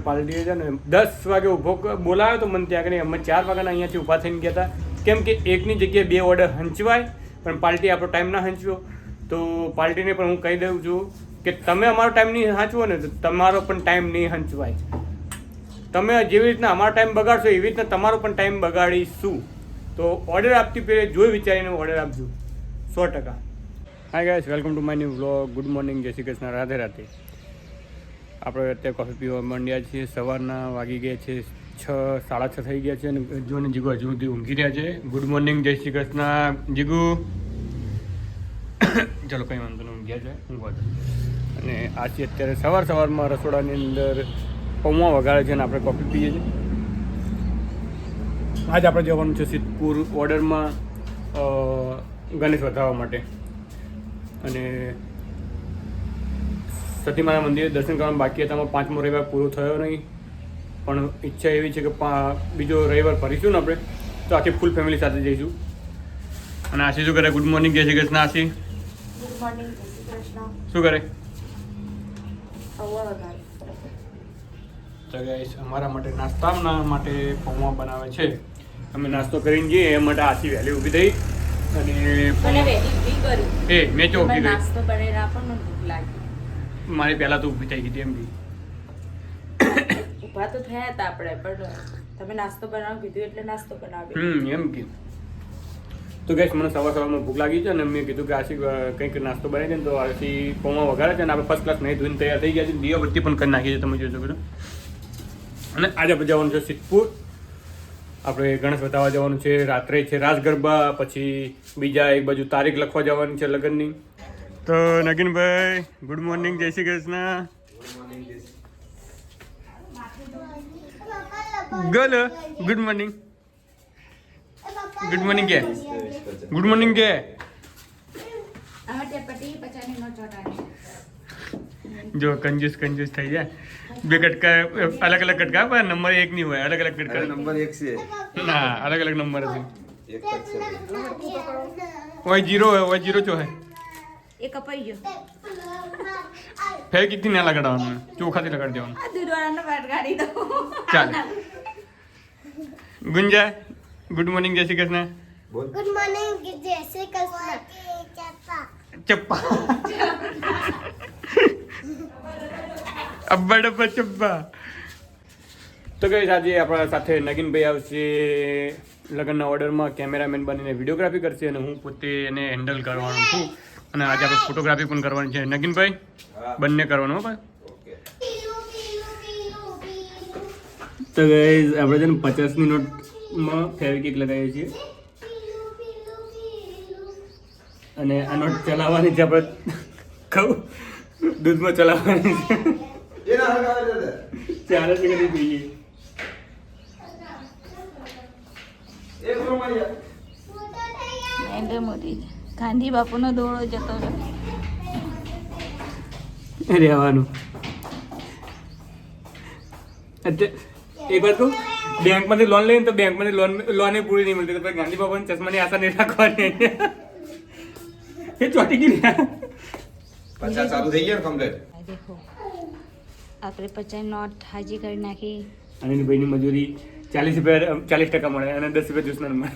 પાર્ટીએ છે ને 10 વાગે ઊભો બોલાવ્યો તો મને ત્યાં આગળ અમે 4 વાગ્યાના અહીંયાથી ઊભા થઈને ગયા હતા. કેમ કે એકની જગ્યાએ 2 ઓર્ડર હંચવાય, પણ પાર્ટી આપણો ટાઈમ ના હંચ્યો. તો પાર્ટીને પણ હું કહી દઉં છું કે તમે અમારો ટાઈમ નહીં હાંચવો ને તો તમારો પણ ટાઈમ નહીં હંચવાય. તમે જેવી રીતના અમારો ટાઈમ બગાડશો એવી રીતના તમારો પણ ટાઈમ બગાડીશું. તો ઓર્ડર આપતી પહેલાં જોઈ વિચારીને ઓર્ડર આપજો 100%. Hi guys, welcome to my new vlog. Good morning, જય શ્રી કૃષ્ણ, રાધે રાધે. આપણે અત્યારે કોફી પીવા માંડ્યા છીએ. સવારના વાગી ગયા છે 6, 6:30 થઈ ગયા છે અને જોને જીગુ હજુ સુધી ઊંઘી રહ્યા છે. ગુડ મોર્નિંગ, જય શ્રી કૃષ્ણ જીગુ. ચલો કંઈ વાંધો નહીં, ઊંઘ્યા છે, ઊંઘવા છે. અને આજે અત્યારે સવારમાં રસોડાની અંદર પૌવા વગાડે છે અને આપણે કોફી પીએ છીએ. આજે આપણે જવાનું છે સિદ્ધપુર ઓર્ડરમાં ગણેશ વધારવા માટે. અને સતીમાના મંદિરે દર્શન કરવાનું બાકી હતા. 5મો રવિવાર પૂરો થયો નહીં, પણ ઈચ્છા એવી છે કે બીજો રવિવાર ફરીશું ને આપણે તો આખી ફૂલ ફેમિલી સાથે જઈશું. અને આશી શું કરે? ગુડ મોર્નિંગ, જય શ્રી કૃષ્ણ. આશી ગુડ મોર્નિંગ, જય શ્રી કૃષ્ણ. શું કરે? પૌવા વગાડે. તો ગાઈસ, અમારા માટે નાસ્તા માટે પૌવા બનાવે છે. અમે નાસ્તો કરીને જઈએ એ માટે આશી વહેલી ઊભી થઈ અને મને વેલી ઊભી કરી. એ મેં ચો ઊભી થઈ. નાસ્તો બનાવીને આપો ને, ભૂખ લાગી. મારી પહેલાં તો ઊભી થઈ ગઈ હતી એમ બી. ઊભા તો થયા હતા આપણે, પણ તમે નાસ્તો બનાવો કીધું એટલે નાસ્તો બનાવ્યો. એમ કે તો ગાઈસ, મને સવારમાં ભૂખ લાગી છે અને મેં કીધું કે આશી કંઈક નાસ્તો બનાવી દે ને. તો આશી પૌવા વગાડે છે અને આપણે ફર્સ્ટ ક્લાસ નહીં ધોઈને તૈયાર થઈ ગયા છે. દીવાબત્તી પણ કરી નાખી છે, તમે જોઈ શકો છો. અને આજે આપણે જવાનું છે સિદ્ધપુર. આપણે ગણેશ બતાવવા જવાનું છે. રાત્રે છે રાસ ગરબા, પછી બીજા એક બાજુ તારીખ લખવા જવાની છે લગ્નની. તો નગીનભાઈ, ગુડ મોર્નિંગ, જય શ્રી કૃષ્ણ. ગોલો ગુડ મોર્નિંગ. ગુડ મોર્નિંગ કે ગુડ મોર્નિંગ કે જો કંજૂસ થઈ જાય. 2 કટકા અલગ અલગ કટકા, પણ નંબર 1 નહીં હોય. અલગ અલગ કટકા. નંબર 1 છે ના, અલગ અલગ નંબર છે. એક જ છે. ઓય 0 હોય, ઓય 0 ચો હોય. એ કપાઈ ગયો. ફેવિક થી ના લગાડવાનું, ચોખાથી લગાડી દેવાનું. આ દૂધવાળાને વાત કાઢી દો. ચાલ. ગુંજા, ગુડ મોર્નિંગ, જય શ્રી કૃષ્ણ. બોલ. ગુડ મોર્નિંગ, જય શ્રી કૃષ્ણ. ચપ્પા અબ્બા ડબ્બા ચપ્પા. તો ગઈ આજે આપણા સાથે નગીનભાઈ આવશે લગ્નના ઓર્ડરમાં. કેમેરામેન બનીને વિડીયોગ્રાફી કરશે અને હું પોતે એને હેન્ડલ કરવાનું છું. અને આજે આપણે ફોટોગ્રાફી પણ કરવાની છે. નગીનભાઈ બંને કરવાનું ભાઈ. તો ગઈ આપણે છે ને 50ની નોટમાં ફેવિકિક લગાવીએ છીએ અને આ નોટ ચલાવવાની છે. આપણે કહું દૂધમાં ચલાવવાની છે. એ ના હગાવે દે. ચાલે છે કદી પીએ. એક રોમાયા. નરેન્દ્ર મોદી, ગાંધી બાપુનો દોડો જતો રહેવાનું. એક વાત કહું, બેંકમાંથી લોન લઈને તો બેંકમાંથી લોન પૂરી નહીં મળતી. તો પછી ગાંધી બાબાની ચશ્માની આશા નહીં રાખવાની. એ ચોટી ગઈ ને. 50 ચાલુ થઈ ગયા કમ્પ્લીટ. દેખો, આપણે 50 નોટ હાજી કરી નાખી. અને એની ભાઈની મજૂરી 40% મળે અને 10 રૂપિયા જ્યુસના મળે.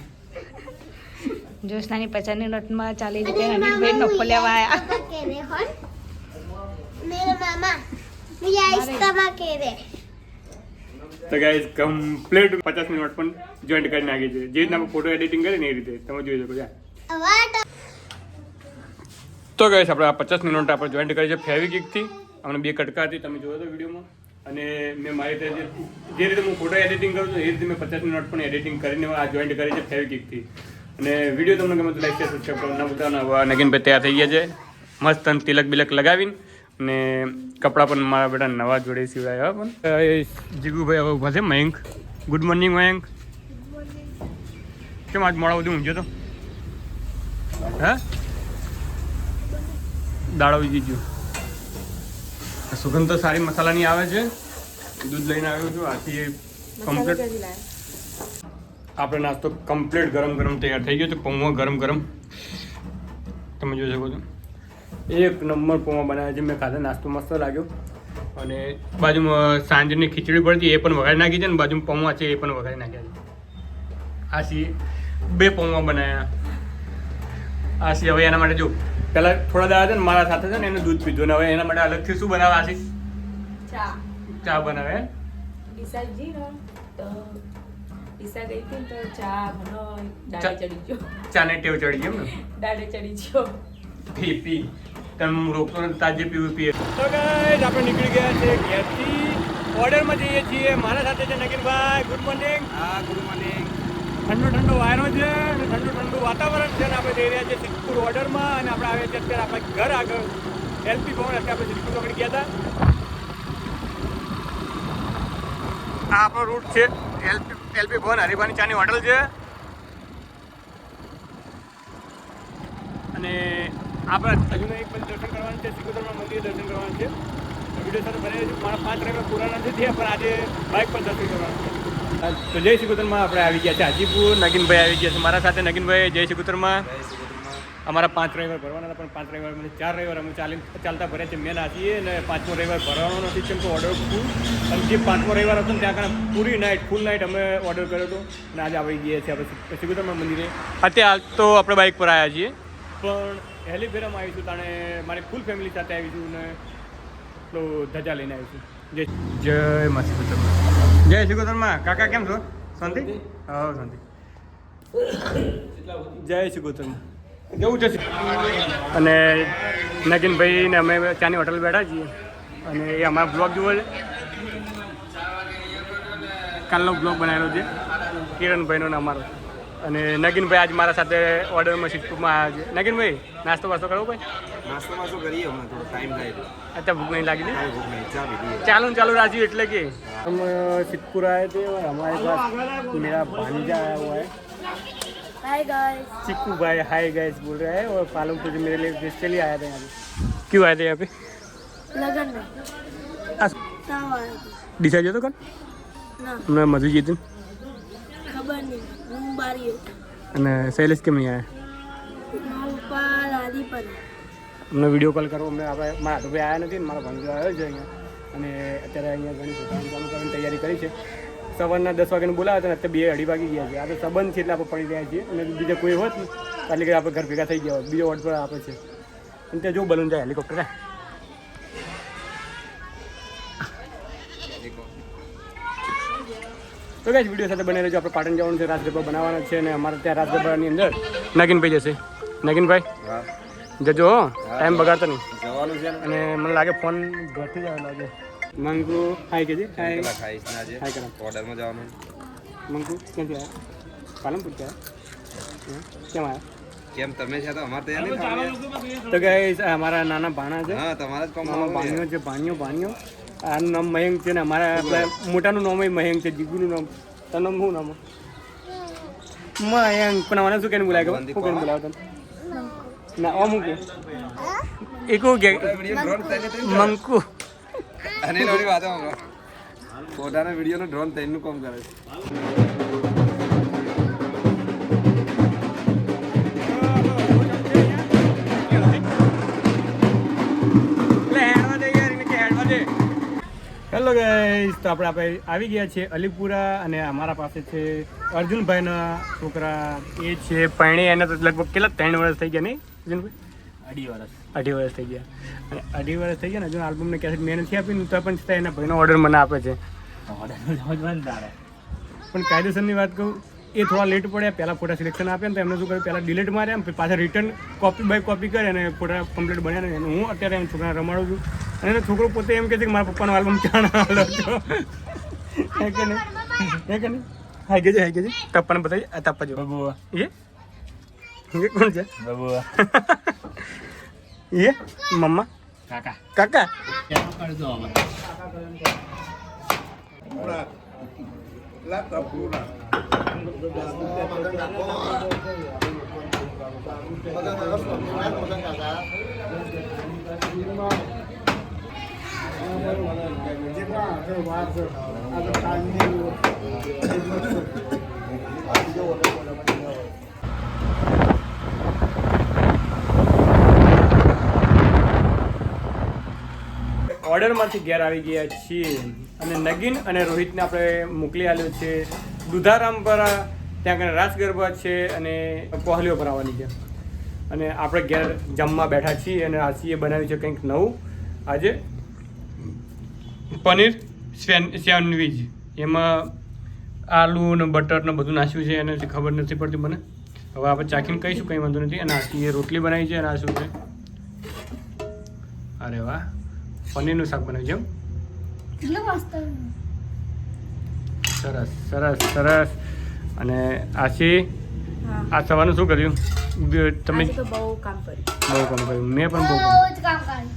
જોશનાની 50ની નોટમાં 40 રૂપિયા હનીફભાઈ નફો લેવા આવ્યા. पापा कह रहे हो मेरे मामा मुझे आइसक्रीम कह रहे. તો ગાઈઝ કમ્પ્લીટ 50ની નોટ પણ જોઈન્ટ કરી નાખી છે. જે રીતના ફોટો એડિટિંગ કરે ને એ રીતે તમે જોઈ શકો છો. What? તો ગાઈઝ આપણે આ 50ની નોટ આપણે જોઈન્ટ કરી છે ફેવિકિકથી. અમને 2 કટકા હતી, તમે જોયો તો વિડીયોમાં. અને મેં મારી રીતે જે રીતે હું ફોટો એડિટિંગ કરું છું એ રીતે મેં 50ની નોટ પણ એડિટિંગ કરીને આ જોઈન્ટ કરી છે ફેવિકિકથી. અને વિડીયો તમને ગમે તો લાઈક શેર સબસ્ક્રાઈબ કરવાનું ના ભૂલતા. નગીનભાઈ તૈયાર થઈ ગયા છે મસ્ત તિલક બિલક લગાવીને. અને કપડાં પણ મારા બેટા નવા જોડે સીવડાવ્યા. પણ જીગુભાઈ હવે ઊભા છે. Mayank, good morning Mayank. કેમ આજ મોડા બધું ઊંઘ્યો તો? હે, દાડો વીજી ગયો. સુગંધ તો સારી મસાલાની આવે છે. દૂધ લઈને આવ્યો છું. આથી કમ્પ્લીટ આપણે નાસ્તો કમ્પ્લીટ ગરમ તૈયાર થઈ ગયો છે. પૌવા ગરમ તમે જોઈ શકો છો. એક નંબર પૌવા બનાવ્યા છે. મેં ખાધા, નાસ્તો મસ્ત લાગ્યો. અને બાજુમાં સાંજની ખીચડી પડતી એ પણ વઘારી નાખી છે, અને બાજુમાં પૌવા છે એ પણ વઘારી નાખ્યા છે. આ સી 2 પૌવા બનાવ્યા. આ સી હવે એના માટે જો પહેલાં થોડા દાડા છે ને મારા સાથે છે ને એને દૂધ પીધું, ને હવે એના માટે અલગથી શું બનાવે આશી? ચા બનાવે. ડીસાજી ને તો ડીસા ગઈ હતી ને તો ચા મને દાડે ચડી ગયો. ચાને ટેવ ચડી ગઈ એમ ને? દાડે ચડી ગયો. પી તમે હું રોકતો નથી, તાજે પીવું પીએ. તો ગાઈસ આપણે નીકળી ગયા છે ઘેરથી, ઓર્ડરમાં જઈએ છીએ. મારા સાથે છે નગીનભાઈ. Good morning. હા, ગુડ મોર્નિંગ. ઠંડો વાયરો છે અને ઠંડુ વાતાવરણ છે, અને આપણે જઈ રહ્યા છીએ સિદ્ધપુર ઓર્ડરમાં, અને આપણે આવ્યા છીએ અત્યારે આપણા ઘર આગળ એલપી ભવન. અત્યારે આપણે સિદ્ધપુર પકડી ગયા હતા. આ આપણો રૂટ છે એલપી ભવન, હરિભાની ચાની હોટલ છે. અને આપણે હજુ એક પછી દર્શન કરવાનું છે, સિકોતરમાં મંદિર દર્શન કરવાનું છે. વિડીયો સાથે બને છે. મારા 5 રવિવાર પૂરા નથી થયા, પણ આજે બાઇક પર દર્શન કરવાનું છે. તો જય સિકોતરમાં આપણે આવી ગયા છે હાજીપુર. નગીનભાઈ આવી ગયા છે મારા સાથે. નગીનભાઈ જય સિકોતરમાં. અમારા 5 રવિવાર ભરવાના હતા, પણ 5 રવિવાર મને 4 રવિવાર અમે ચાલતા ભર્યા છે. મેં નાચીએ અને 5મો રવિવાર ભરવાનો નથી, કેમ કે ઓર્ડર ફૂલ. અને જે 5મો રવિવાર હતો ને ત્યાં આગળ પૂરી નાઇટ ફૂલ નાઇટ અમે ઓર્ડર કર્યો હતો, અને આજે આવી ગયા છીએ આપણે સિકોતરમાં મંદિરે. અત્યારે તો આપણે બાઇક પર આવ્યા છીએ, પણ હેલીફેરામાં આવીશું. તાણે મારી ફૂલ ફેમિલી સાથે આવીશું, અને તો ધજા લઈને આવીશું. જય મા સિકોતરમાં. જય સિકોતરમાં. કાકા કેમ છો? શાંતિ? હા શાંતિ. જય સિકોતરમાં. જવું છે. અને નગીનભાઈ ને અમે ચાની હોટલ બેઠા છીએ, અને એ અમારા બ્લોગ જુઓ છે. કાલનો બ્લોગ બનાવેલો છે કિરણભાઈનો ને અમારો. અને નગીનભાઈ આજ મારા સાથે ઓર્ડરમાં સિદ્ધપુરમાં આવ્યા છે. નગીનભાઈ નાસ્તો વાસ્તો કરવો ભાઈ? નાસ્તામાં શું કરીએ હમણાં? થોડો ટાઈમ થાય તો. અત્યારે ભૂખ નહીં લાગી કાંઈ ભૂખ નહીં, ચા પીધી. चालू राजू એટલે કે हम सिद्धपुर आए थे और हमारे पास मेरा भांजा आया हुआ है. Hi guys. चिक्कू भाई हाय गाइस बोल रहा है, और पालमपुर से मेरे लिए स्पेशली आया था यहाँ पे. क्यों आए थे यहाँ पे? लगन में. ताव आया था. डिसाइड जो तो कौन? ना. मैं मधु जीतन. खबर नहीं. હું બારી હતો. અને શૈલેષ કેમ નહીં આવ્યા? પપ્પા દાદી પર. અમને વિડીયો કોલ કરવો. અમને આપણે મારા હાથો આવ્યા નથી ને મારો ભાંજો આવ્યો છે અહીંયા, અને અત્યારે અહીંયા ઘણી પોતાનું કામ કરવાની તૈયારી કરી છે. સવારના 10 વાગ્યાનું બોલાવે છે, અત્યારે 2-2:30 વાગી ગયા છે. આપણે સંબંધ છે એટલે આપણે પડી રહ્યા છીએ, અને બીજા કોઈ હોત ને એટલે કે આપણે ઘર ભેગા થઈ ગયા હોત. બીજો ઓર્ડર પર આપે છે, અને ત્યાં જો બલૂન જાય હેલિકોપ્ટર. તો ગાઈસ વિડીયો સાથે બને રહેજો. આપણે પાટણ જવાનું છે, રાજગરબા બનાવવાના છે, અને અમારે ત્યાં રાજગરબાની અંદર નગીનભાઈ જશે. નગીનભાઈ હા જજો, ટાઈમ બગાડતો નહીં. જવાનું છે ને. અને મને લાગે ફોન ઘરથી જ આવે લાગે. મંકુ હાય કેજે. હાય પેલા ખાઈશ ને આજે હાય કરો. ઓર્ડરમાં જવાનું. મંકુ ક્યાંથી આવ્યા? પાલનપુર થી આવ્યા? કેમ આવ્યા? કેમ તમે છે તો અમારે તૈયાર નહીં થવાનું? તો ગાઈસ અમારા નાના ભાણા છે. હા, તમારા જ મામા ભાણિયો છે. ભાણિયો આનું નામ મયંક છે, ને અમારા આપણા મોટાનું નામ મયંક છે. જીગુનું નામ તારું નામ શું નામ? મયંક. પણ મને શું કહીને બોલાય? શું કહીને બોલાવો તમે? ના ઓ મૂકે એ કહું કે મંકુ. અને એની વાત ફોટાના વિડીયોનો ડ્રોન તૈનનું કામ કરે છે. હેલો ગાઈસ, તો આપણે આવી ગયા છીએ અલીપુરા, અને અમારા પાસે છે અર્જુનભાઈના છોકરા. એ છે પરણી. એને તો લગભગ કેટલા 3 વર્ષ થઈ ગયા નહીં અર્જુનભાઈ? 2.5 વર્ષ થઈ ગયા. અને 2.5 વર્ષ થઈ ગયા ને હજુ આલ્બમને ક્યાંથી મેં નથી આપી ને તો પણ છતાં એના ભાઈનો ઓર્ડર મને આપે છે. પણ કાયદેસરની વાત કહું, એ થોડા લેટ પડ્યા. પહેલાં ફોટા સિલેક્શન આપ્યા ને તો એમને શું કર્યું, પહેલાં ડિલીટ માર્યા, એમ પાછા રિટર્ન કોપી બાય કોપી કરે અને ફોટા કમ્પ્લીટ બન્યા ને. હું અત્યારે એમ છોકરાને રમાડું છું, અને એનો છોકરો પોતે એમ કહે છે કે મારા પપ્પાનો આલ્બમ ચાણ હાલો છો. હે કે નહીં? હે કે નહીં? હાઈ ગઈ છે તપ્પાને બતાવી. આ તપ્પા જો બબુઆ. એ કોણ છે? બબુઆ. એ મમ્મા કાકા. ઓર્ડરમાંથી ઘેર આવી ગયા છીએ અને નગીન અને રોહિતને આપણે મોકલી આપ્યો છે દુધારામ પર. ત્યાં આગળ રાસ ગરબા છે અને પહોલીઓ ભરાવાની છે અને આપણે ઘેર જમવા બેઠા છીએ અને આશીએ બનાવ્યું છે કંઈક નવું આજે પનીર સેન્ડવીચ. એમાં આલુ ને બટર ને બધું નાખ્યું છે એનાથી ખબર નથી પડતી મને. હવે આપણે ચાખીને કહીશું કંઈ વાંધો નથી. અને આશીએ રોટલી બનાવી છે અને આ શું છે? અરે વાહ, પનીરનું શાક બનાવ્યું છે. કેટલું મસ્ત. સરસ સરસ સરસ. અને આશી હા આ સવારનું શું કર્યું તમે? આજે તો બહુ કામ કર્યું. બહુ કામ કર્યું. મેં પણ બહુ બહુ જ કામ કર્યું.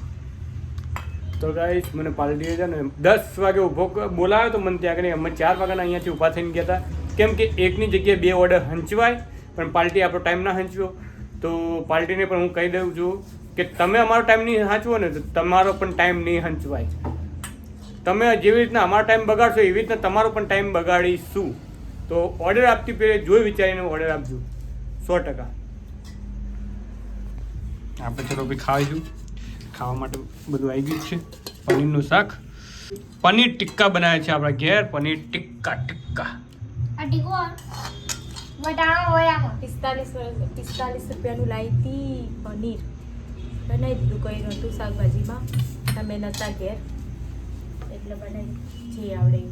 તો ગાઈસ મને પાર્ટીએ છે ને 10 વાગે ઊભો બોલાવ્યો તો મને ત્યાં આગળ અમે 4 વાગ્યાના અહીંયાથી ઊભા થઈને ગયા હતા. કેમ કે એકની જગ્યાએ 2 ઓર્ડર હંચવાય પણ પાર્ટી આપણો ટાઈમ ના હંચવ્યો. તો પાર્ટીને પણ હું કહી દઉં છું કે તમે અમારો ટાઈમ નહીં હાંચવો ને તો તમારો પણ ટાઈમ નહીં હંચવાય. તમે જેવી રીતના અમારો ટાઈમ બગાડશો એવી રીતના તમારો પણ ટાઈમ બગાડીશું. તો ઓર્ડર આપતી પહેલે જોઈ વિચારીને ઓર્ડર આપજો 100%. આપણે ચલો ભાઈ ખાઈશું. ખાવા માટે બધું આવી ગયું છે. પનીરનું શાક, પનીર ટિક્કા બનાવે છે આપણા ઘેર. પનીર ટિક્કા ટિક્કા આ ટીકો વટાણા હોય આમાં. 45 રૂપિયાનું લાવી હતી પનીર. બનાવી દીધું કંઈ નહોતું શાકભાજીમાં. તમે નહોતા ઘેર એટલે બનાવી જે આવડે એ.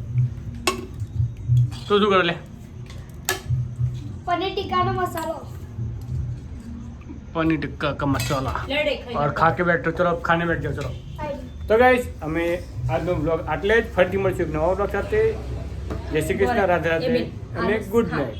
તો શું કરે લે? પનીર ટીકાનો મસાલો. पनीर टिक्का का मसाला લડે ખાઈ और खा के बैठो. चलो अब खाने बैठ जाओ. चलो तो गाइस અમે આજનો બ્લોગ આટલે જ. ફરીથી મળશું એક નવા બ્લોગ સાથે. જય શ્રી કૃષ્ણ, રાધે રાધે અને ગુડ નાઇટ.